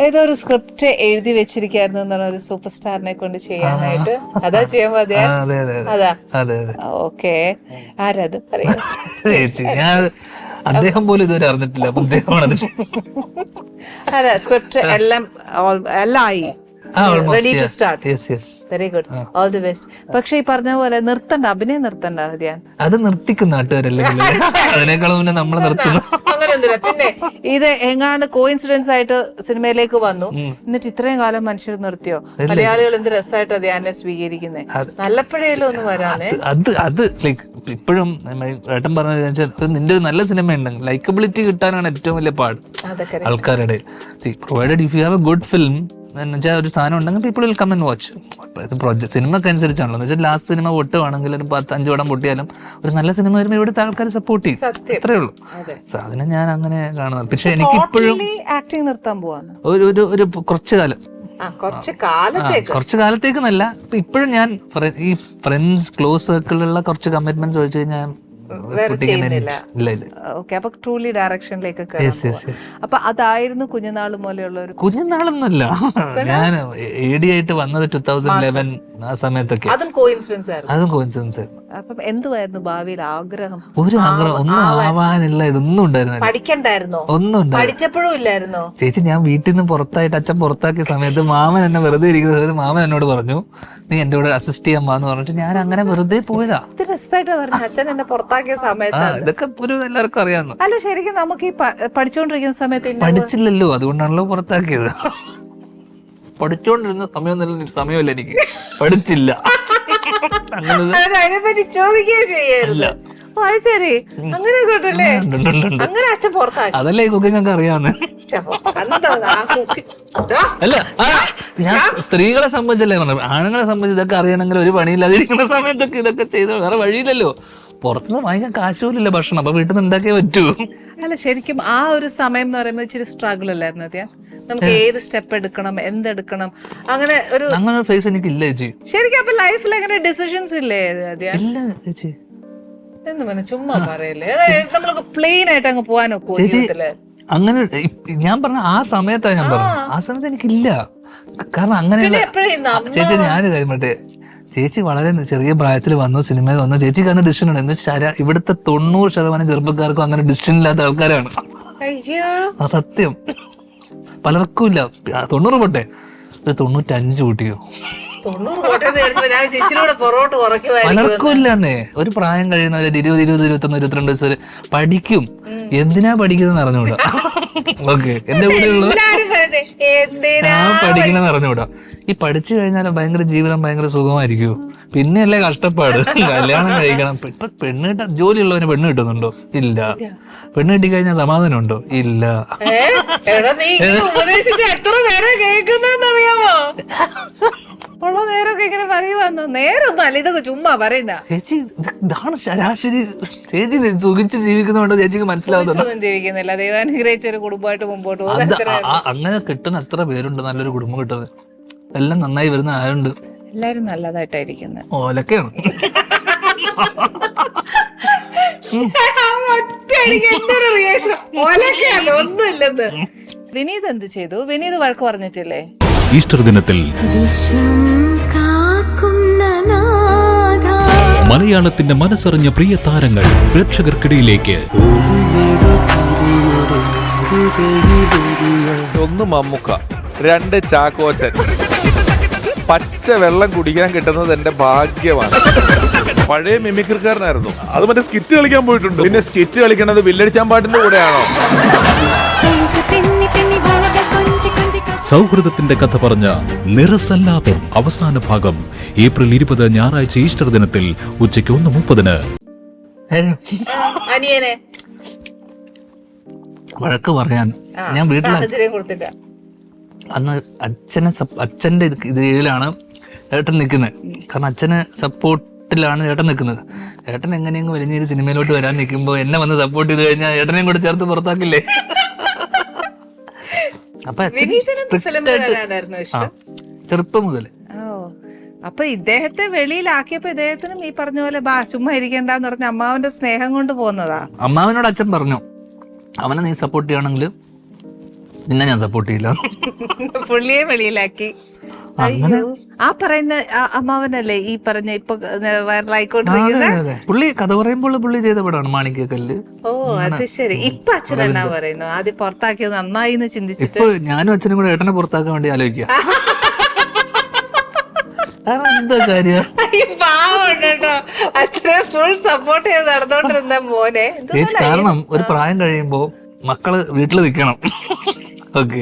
ഏതോ ഒരു സ്ക്രിപ്റ്റ് എഴുതി വെച്ചിരിക്കായിരുന്നു എന്നാണ് ഒരു സൂപ്പർ സ്റ്റാറിനെ കൊണ്ട് ചെയ്യാനായിട്ട്. അതാ ചെയ്യാൻ മതിയാ? അതാ ഓക്കെ. ആരത് പറയാ? ഞാൻ അദ്ദേഹം പോലും ഇതുവരെ അറിഞ്ഞിട്ടില്ല. അദ്ദേഹമാണ് അതെ, സ്ക്രിപ്റ്റ് എല്ലാം ആയി, ready to start. Very good, all the best. പക്ഷെ ഈ പറഞ്ഞ പോലെ നിർത്തണ്ട, അഭിനയം നിർത്തണ്ട. അത് നിർത്തിക്കും നാട്ടുകാരല്ലേ, അതിനേക്കാളും മുന്നേ നമ്മൾ നിർത്തുന്നു. അങ്ങനെയൊന്നുമില്ല. പിന്നെ ഇത് എങ്ങാണ്ട് കോയിൻസിഡൻസ് ആയിട്ട് സിനിമയിലേക്ക് വന്നു, എന്നിട്ട് ഇത്രയും കാലം മനുഷ്യർ നിർത്തിയോ? മലയാളികൾ എന്ത് രസമായിട്ട് ധ്യാനെ സ്വീകരിക്കുന്നത്. നല്ലപ്പോഴേലും ഒന്ന് വരാനേ. അത് ലൈക്ക് ഇപ്പോഴും ഏട്ടൻ പറഞ്ഞ നിന്റെ ഒരു നല്ല സിനിമ ഉണ്ടെങ്കിൽ ലൈക്കബിലിറ്റി കിട്ടാനാണ് ഏറ്റവും വലിയ പാട് ആൾക്കാരുടെ. Provided if you have a good film എന്നുവെച്ചാൽ ഒരു സാധനം ഉണ്ടെങ്കിൽ people will come and watch. ഇത് പ്രോജക്ട് സിനിമക്ക് അനുസരിച്ചാണല്ലോ. എന്ന് വെച്ചാൽ ലാസ്റ്റ് സിനിമ പൊട്ടുവാണെങ്കിൽ ഒരു 5 പടം പൊട്ടിയാലും ഒരു നല്ല സിനിമ വരുമ്പോൾ ഇവിടുത്തെ ആൾക്കാർ സപ്പോർട്ട് ചെയ്യും, അത്രേ ഉള്ളൂ. അതിനെ ഞാൻ അങ്ങനെ കാണുന്നത്. പക്ഷെ എനിക്ക് ഇപ്പോഴും ആക്ടിങ് നിർത്താൻ പോവാണ് ഒരു കുറച്ചു കാലം, കുറച്ചു കാലത്തേക്കെന്നല്ല, ഇപ്പോഴും ഞാൻ ഈ ഫ്രണ്ട്സ് ക്ലോസ് സർക്കിളിലുള്ള കുറച്ച് കമ്മിറ്റ്മെന്റ്സ് ഒഴിച്ചു കഴിഞ്ഞാൽ അപ്പൊ അതായിരുന്നു കുഞ്ഞുനാള് പോലെയുള്ള ഒരു. കുഞ്ഞുനാളൊന്നുമല്ല, ഞാൻ AD ആയിട്ട് വന്നത് 2011 ആ സമയത്തൊക്കെ. അതും കോയിൻസിഡൻസ് ആയിരുന്നു. അപ്പം എന്തുവായിരുന്നു ഭാവിയിൽ ആഗ്രഹം? ഒരു ആഗ്രഹം ഒന്നും ആവാനില്ല, ഇതൊന്നും ഉണ്ടായിരുന്നില്ല. പഠിക്കണ്ടായിരുന്നോ? ഒന്നും പഠിച്ചപ്പോഴും ഇല്ലായിരുന്നോ? ചേച്ചി, ഞാൻ വീട്ടിൽ നിന്ന് പുറത്തായിട്ട് അച്ഛൻ പുറത്താക്കിയ സമയത്ത് മാമൻ എന്നെ വെറുതെ ഇരിക്കുന്ന സമയത്ത് മാമൻ എന്നോട് പറഞ്ഞു, നീ എന്റെ കൂടെ അസിസ്റ്റ് ചെയ്യാൻ പാന്ന് പറഞ്ഞിട്ട് ഞാൻ അങ്ങനെ വെറുതെ പോയതാ. രസമായിട്ട് പറഞ്ഞു, അച്ഛൻ എന്നെ പുറത്താക്കിയ സമയത്ത്. ഇതൊക്കെ ഒരു എല്ലാവർക്കും അറിയാവുന്നു. അല്ല, ശരിക്കും നമുക്ക് ഈ പഠിച്ചോണ്ടിരിക്കുന്ന സമയത്ത് പഠിച്ചില്ലല്ലോ, അതുകൊണ്ടാണല്ലോ പുറത്താക്കിയത്. പഠിച്ചോണ്ടിരുന്ന സമയമല്ല എനിക്ക്, പഠിച്ചില്ല. അതിനെപ്പറ്റി ചോദിക്കുകയും ചെയ്യല്ല. ശരി, അങ്ങനെ അങ്ങനെ അച്ഛൻ പുറത്താക്കി. അതല്ലേ കുക്കിംഗ് ഒക്കെ അറിയാവുന്ന. അല്ല, ഞാൻ സ്ത്രീകളെ സംബന്ധിച്ചല്ലേ പറഞ്ഞു. ആണുങ്ങളെ സംബന്ധിച്ച് ഇതൊക്കെ അറിയണമെങ്കിൽ ഒരു പണിയില്ലാതിരിക്കുന്ന സമയത്തൊക്കെ ഇതൊക്കെ ചെയ്ത് വേറെ വഴിയില്ലല്ലോ. പുറത്തുനിന്ന് വാങ്ങിക്കാൻ കാശുപോലില്ല ഭക്ഷണം, അപ്പൊ വീട്ടിൽ നിന്ന് ഉണ്ടാക്കിയേ പറ്റൂ. അല്ല, ശരിക്കും ആ ഒരു സമയം എന്ന് പറയുമ്പോൾ ഇച്ചിരി സ്ട്രഗിൾ അല്ലായിരുന്നു അത്യാ? നമുക്ക് ഏത് സ്റ്റെപ്പ് എടുക്കണം, എന്തെടുക്കണം, അങ്ങനെ ഒരു ഫേസ് എനിക്കില്ല ചേച്ചി. ശരിക്കും അപ്പൊ ലൈഫിൽ അങ്ങനെ ഡിസിഷൻസ് ഇല്ലേ അത്യാ? ഇല്ല ചേച്ചി, എന്ന് പറഞ്ഞ ചുമ്മാ പറയല്ലേ. നമ്മൾക്ക് പ്ലെയിൻ ആയിട്ട് അങ്ങ് പോകാനൊക്കെ ജീവിതത്തില്. അങ്ങനെ ഞാൻ പറഞ്ഞ ആ സമയത്താണ് ഞാൻ പറഞ്ഞു, ആ സമയത്ത് എനിക്കില്ല. കാരണം അങ്ങനെയുള്ള ചേച്ചി, ഞാൻ മറ്റേ ചേച്ചി വളരെ ചെറിയ പ്രായത്തിൽ വന്നു, സിനിമയിൽ വന്നു. ചേച്ചിക്ക് അന്ന് ഡിസിഷൻ ഉണ്ട്. എന്ന് വെച്ചാൽ ഇവിടുത്തെ 90% ചെറുപ്പക്കാർക്കും അങ്ങനെ ഡിസിഷൻ ഇല്ലാത്ത ആൾക്കാരാണ്. ആ സത്യം, പലർക്കും ഇല്ല. 90 പോട്ടെ, ഒരു 95 കൂട്ടിയോ? പലർക്കും ഇല്ലെന്നേ. ഒരു പ്രായം കഴിയുന്നവര് 20, 21, 22 വയസ്സ് വരെ പഠിക്കും. എന്തിനാ പഠിക്കുന്നത് അറിഞ്ഞൂടാ. ഓക്കെ, എന്റെ കൂടെ ഉള്ളത് പഠിക്കണമെന്ന് അറിഞ്ഞൂടാ. ഈ പഠിച്ചു കഴിഞ്ഞാൽ ഭയങ്കര ജീവിതം ഭയങ്കര സുഖമായിരിക്കും. പിന്നെയല്ലേ കഷ്ടപ്പാട്. കല്യാണം കഴിക്കണം. ഇപ്പൊ പെണ്ണ് കിട്ടാൻ, ജോലിയുള്ളവന് പെണ്ണ് കിട്ടുന്നുണ്ടോ? ഇല്ല. പെണ്ണ് കിട്ടി കഴിഞ്ഞാൽ സമാധാനം ഉണ്ടോ? ഇല്ല. ഉള്ള നേരമൊക്കെ ഇങ്ങനെ പറയുവാന്നോ? നേരൊന്നും അല്ല, ഇതൊക്കെ ചുമ്മാ പറയുന്ന. ചേച്ചി, ഇതാണ് ശരാശരി. ചേച്ചി സുഖിച്ച് ജീവിക്കുന്നതുകൊണ്ട് ചേച്ചിക്ക് മനസ്സിലാവുന്നൊന്നും ജീവിക്കുന്നില്ല. ദൈവാനുഗ്രഹിച്ച ഒരു കുടുംബമായിട്ട് മുമ്പോട്ട് പോകും. അങ്ങനെ കിട്ടുന്ന എത്ര പേരുണ്ട്, നല്ലൊരു കുടുംബം കിട്ടുന്നത്. എല്ലാം നന്നായി വരുന്ന ആരുണ്ട്? എല്ലാരും നല്ലതായിട്ടായിരിക്കുന്നത്. ഓലൊക്കെയാണ്. ഒന്നുമില്ലെന്ന്. വിനീത് എന്ത് ചെയ്തു? വിനീത് വഴക്ക് പറഞ്ഞിട്ടില്ലേ ഈസ്റ്റർ ദിനത്തിൽ? മലയാളത്തിന്റെ മനസ്സറിഞ്ഞ പ്രിയ താരങ്ങൾ പ്രേക്ഷകർക്കിടയിലേക്ക്. 1 മമ്മൂക്ക, 2 ചാക്കോച്ചൻ. പച്ച വെള്ളം കുടിക്കാൻ കിട്ടുന്നത് എന്റെ ഭാഗ്യമാണ്. പഴയ മിമിക്രിക്കാരനായിരുന്നു. അത് മറ്റേ സ്കിറ്റ് കളിക്കാൻ പോയിട്ടുണ്ട്. പിന്നെ സ്കിറ്റ് കളിക്കണത് വില്ലടിച്ചാൻ പാട്ടിന്റെ കൂടെയാണോ? സൗഹൃദത്തിന്റെ കഥ പറഞ്ഞ നിറസല്ലാപം അവസാന ഭാഗം ഏപ്രിൽ 20 ഞായറാഴ്ച ഈസ്റ്റർ ദിനത്തിൽ ഉച്ചയ്ക്ക് 1:30. അനിയനെ വഴക്ക് പറയാൻ ഞാൻ വീട്ടിൽ അന്ന് അച്ഛന്റെ ഇതിലാണ് ഏട്ടൻ നിൽക്കുന്നത്. കാരണം അച്ഛന് സപ്പോർട്ടിലാണ് ഏട്ടൻ നിൽക്കുന്നത്. ഏട്ടൻ എങ്ങനെയെങ്കിലും വലിയൊരു സിനിമയിലോട്ട് വരാൻ നിൽക്കുമ്പോൾ എന്നെ വന്ന് സപ്പോർട്ട് ചെയ്ത് കഴിഞ്ഞാൽ ഏട്ടനെയും കൂടെ ചേർത്ത് പുറത്താക്കില്ലേ? അപ്പൊ ചെറുപ്പം മുതൽ. അപ്പൊ ഇദ്ദേഹത്തെ വെളിയിലാക്കിയപ്പോ ഇദ്ദേഹത്തിനും ഈ പറഞ്ഞ പോലെ ചുമ്മാ ഇരിക്കണ്ടെന്ന് പറഞ്ഞ അമ്മാവന്റെ സ്നേഹം കൊണ്ട് പോകുന്നതാ. അമ്മാവനോട് അച്ഛൻ പറഞ്ഞു, അവനെ നീ സപ്പോർട്ട് ചെയ്യണമെങ്കിൽ നിന്നെ ഞാൻ സപ്പോർട്ട് ചെയ്യില്ല. പുള്ളിയെ വെളിയിലാക്കി. അങ്ങനെ ആ പറയുന്ന അമ്മാവനല്ലേ ഈ പറഞ്ഞ ഇപ്പൊ അതെ, വൈറലായിക്കൊണ്ടിരിക്കുന്നത്? അതെ. പുള്ളി കഥ പറയുമ്പോൾ പുള്ളി ചെയ്ത പടമാണ് മാണിക്യക്കല്ല്. ഓ അത് ശരി. ഇപ്പൊ അച്ഛൻ എന്നാ പറയുന്നു? ആദ്യം പുറത്താക്കിയത് നന്നായി എന്ന് ചിന്തിച്ചിട്ട് ഇപ്പൊ ഞാനും അച്ഛനും കൂടെ ഏട്ടനെ പുറത്താക്കാൻ വേണ്ടി ആലോചിക്കുക. എന്താ കാര്യം പാവമുണ്ട് കേട്ടോ, അച്ഛനെ ഫുൾ സപ്പോർട്ട് ചെയ്ത് നടന്നോണ്ടിരുന്ന മോനെ. ചേച്ചി, കാരണം ഒരു പ്രായം കഴിയുമ്പോ മക്കള് വീട്ടിൽ നിൽക്കണം. ഓക്കെ,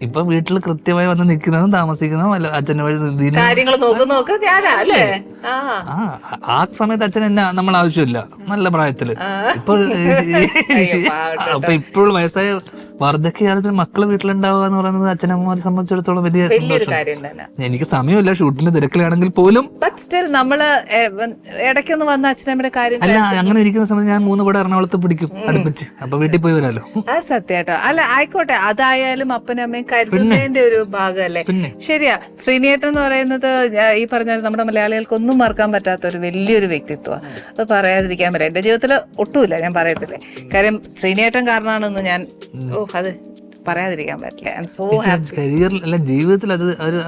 ഇപ്പൊ വീട്ടിൽ കൃത്യമായി വന്ന് നിൽക്കുന്നതും താമസിക്കുന്നതും അല്ല അച്ഛൻ്റെ വഴി കാര്യങ്ങൾ നോക്ക് ഞാനാ അല്ലേ? ആ സമയത്ത് അച്ഛൻ എന്നെ നമ്മൾ ആവശ്യമില്ല നല്ല പ്രായത്തില്. ഇപ്പൊ അപ്പൊ ഇപ്പോഴും വയസ്സായ വാർദ്ധക്യകാലത്തിൽ മക്കള് വീട്ടിലുണ്ടാവുക എന്ന് പറയുന്നത് അച്ഛനമ്മമാരെ സംബന്ധിച്ചിടത്തോളം വലിയ സന്തോഷം. കാര്യം തന്നെ. എനിക്ക് സമയമില്ല, ഷൂട്ടിന്റെ തിരക്കിലാണെങ്കിൽ പോലും. ബട്ട് സ്റ്റിൽ നമ്മള് ഇടയ്ക്കൊന്ന് വന്ന അച്ഛനമ്മയുടെ കാര്യം. അല്ല, അങ്ങനെ ഇരിക്കുന്ന സമയത്ത് ഞാൻ 3 പടം എറണാകുളത്ത് പിടിക്കും അടുപ്പിച്ച്. അപ്പൊ വീട്ടിൽ പോയി വരാലോ. അത് സത്യാട്ടോ. അല്ല ആയിക്കോട്ടെ, അതായാലും അപ്പനും അമ്മയും കരുതുന്നതിന്റെ ഒരു ഭാഗമല്ലേ. ശരിയാ. ശ്രീനിയേട്ടൻ എന്ന് പറയുന്നത് ഈ പറഞ്ഞ നമ്മുടെ മലയാളികൾക്ക് ഒന്നും മറക്കാൻ പറ്റാത്ത ഒരു വലിയൊരു വ്യക്തിത്വമാണ്. അത് പറയാതിരിക്കാൻ പറ്റില്ല. എന്റെ ജീവിതത്തിൽ ഒട്ടുമില്ല, ഞാൻ പറയത്തില്ലേ. കാര്യം ശ്രീനിയേട്ടൻ കാരണമാണെന്ന് ഞാൻ അത് പറയാതിരിക്കാൻ പറ്റില്ല. I M so happy. കരിയറിൽ അല്ല, ജീവിതത്തിൽ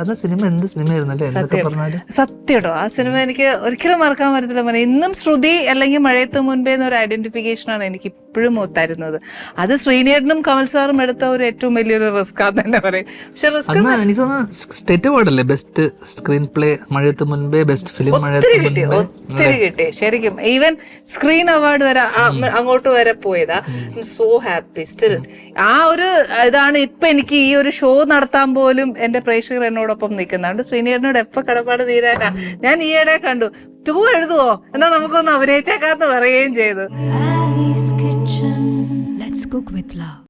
അത് സിനിമ എന്ത് സിനിമയായിരുന്നല്ലേ എന്തൊക്കെ പറഞ്ഞാല്. സത്യട്ടോ, ആ സിനിമ എനിക്ക് ഒരിക്കലും മറക്കാൻ പറ്റത്തില്ല. ഇന്നും ശ്രുതി അല്ലെങ്കിൽ മഴയത്ത് മുൻപേ എന്നൊരു ഐഡന്റിഫിക്കേഷനാണ് എനിക്ക് ഇപ്പോഴും തരുന്നത്. അത് ശ്രീനേട്ടനും കമൽ സാറും എടുത്ത ഒരു ഏറ്റവും വലിയൊരു റിസ്ക് ആണെന്ന് തന്നെ പറയും. പക്ഷെ റിസ്ക് എനിക്ക് സ്റ്റേറ്റ് അവാർഡല്ലേ ബെസ്റ്റ് സ്ക്രീൻ പ്ലേ മഴയത്ത് മുൻപേ, ബെസ്റ്റ് ഫിലിം ഒത്തിരി കിട്ടി ശരിക്കും. ഈവൻ സ്ക്രീൻ അവാർഡ് വരെ അങ്ങോട്ട് വരെ പോയതാ. So happy still. ആ ഒരു ഇതാണ് ഇപ്പൊ എനിക്ക് ഈ ഒരു ഷോ നടത്താൻ പോലും എന്റെ പ്രേക്ഷകർ എന്നോടൊപ്പം നിൽക്കുന്നുണ്ട്. ശ്രീനേട്ടനോട് എപ്പോ കടപ്പാട് തീരാനാ. ഞാൻ ഈയിടെ കണ്ടു 2 എഴുതുവോ എന്നാ നമുക്കൊന്ന് അഭിനയിച്ചേക്കാന്ന് പറയുകയും ചെയ്തു. Ali's Kitchen. Let's cook with love.